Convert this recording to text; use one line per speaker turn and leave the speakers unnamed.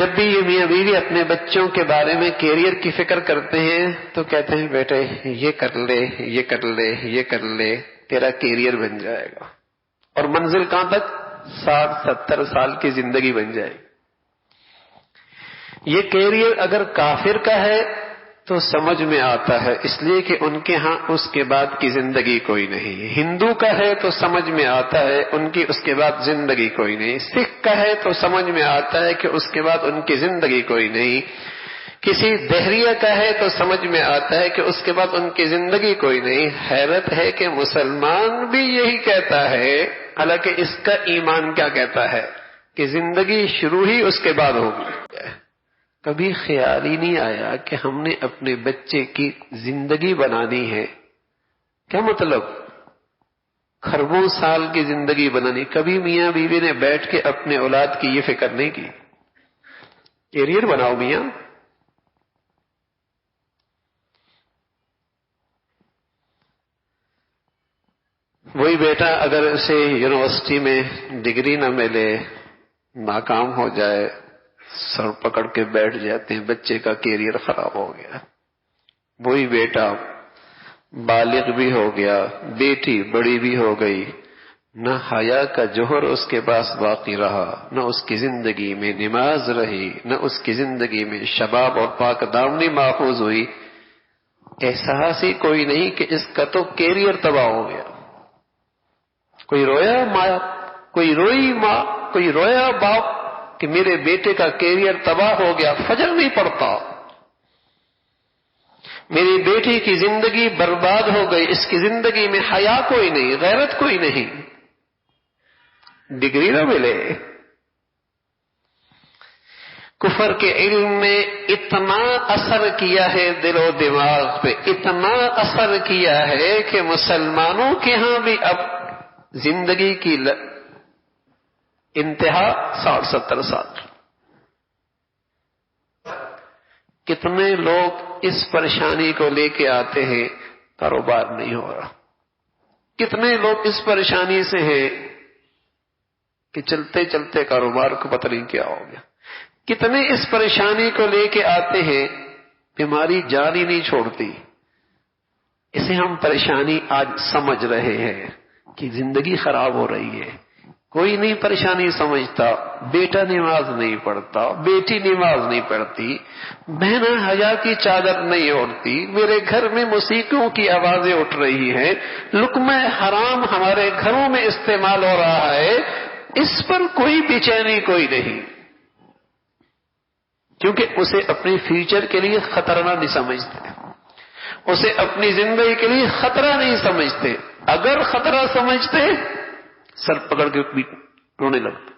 جب بھی یہ میاں بیوی اپنے بچوں کے بارے میں کیریئر کی فکر کرتے ہیں تو کہتے ہیں بیٹے یہ کر لے یہ کر لے یہ کر لے، تیرا کیریئر بن جائے گا، اور منزل کہاں تک؟ 60-70 سال کی زندگی بن جائے گی۔ یہ کیریئر اگر کافر کا ہے تو سمجھ میں آتا ہے، اس لیے کہ ان کے ہاں اس کے بعد کی زندگی کوئی نہیں۔ ہندو کا ہے تو سمجھ میں آتا ہے ان کی اس کے بعد زندگی کوئی نہیں۔ سکھ کا ہے تو سمجھ میں آتا ہے کہ اس کے بعد ان کی زندگی کوئی نہیں۔ کسی دہریہ کا ہے تو سمجھ میں آتا ہے کہ اس کے بعد ان کی زندگی کوئی نہیں۔ حیرت ہے کہ مسلمان بھی یہی کہتا ہے، حالانکہ اس کا ایمان کیا کہتا ہے کہ زندگی شروع ہی اس کے بعد ہوگی۔ کبھی خیال ہی نہیں آیا کہ ہم نے اپنے بچے کی زندگی بنانی ہے۔ کیا مطلب؟ خربوں سال کی زندگی بنانی۔ کبھی میاں بیوی نے بیٹھ کے اپنے اولاد کی یہ فکر نہیں کی، کیریئر بناؤ میاں۔ وہی بیٹا اگر اسے یونیورسٹی میں ڈگری نہ ملے، ناکام ہو جائے، سر پکڑ کے بیٹھ جاتے ہیں، بچے کا کیریئر خراب ہو گیا۔ وہی بیٹا بالغ بھی ہو گیا، بیٹی بڑی بھی ہو گئی، نہ حیا کا جوہر اس کے پاس باقی رہا، نہ اس کی زندگی میں نماز رہی، نہ اس کی زندگی میں شباب اور پاک دامنی محفوظ ہوئی۔ احساس ہی کوئی نہیں کہ اس کا تو کیریئر تباہ ہو گیا۔ کوئی رویا ماں، کوئی روئی ماں، کوئی رویا باپ کہ میرے بیٹے کا کیریئر تباہ ہو گیا، فجر نہیں پڑتا، میری بیٹی کی زندگی برباد ہو گئی، اس کی زندگی میں حیا کوئی نہیں، غیرت کوئی نہیں، ڈگری نہ ملے۔ کفر کے علم نے اتنا اثر کیا ہے دل و دماغ پہ، اتنا اثر کیا ہے کہ مسلمانوں کے ہاں بھی اب زندگی کی انتہا 60-70 سال۔ کتنے لوگ اس پریشانی کو لے کے آتے ہیں، کاروبار نہیں ہو رہا۔ کتنے لوگ اس پریشانی سے ہیں کہ چلتے چلتے کاروبار کو پتہ نہیں کیا ہو گیا۔ کتنے اس پریشانی کو لے کے آتے ہیں، بیماری جان ہی نہیں چھوڑتی۔ اسے ہم پریشانی آج سمجھ رہے ہیں کہ زندگی خراب ہو رہی ہے۔ کوئی نہیں پریشانی سمجھتا، بیٹا نماز نہیں پڑھتا، بیٹی نماز نہیں پڑھتی، بہنیں حیا کی چادر نہیں اوڑھتی، میرے گھر میں موسیقیوں کی آوازیں اٹھ رہی ہیں، لقمہ حرام ہمارے گھروں میں استعمال ہو رہا ہے، اس پر کوئی بے چینی کوئی نہیں، کیونکہ اسے اپنے فیوچر کے لیے خطرہ نہیں سمجھتے، اسے اپنی زندگی کے لیے خطرہ نہیں سمجھتے۔ اگر خطرہ سمجھتے سر پکڑ کے رونے لگتے۔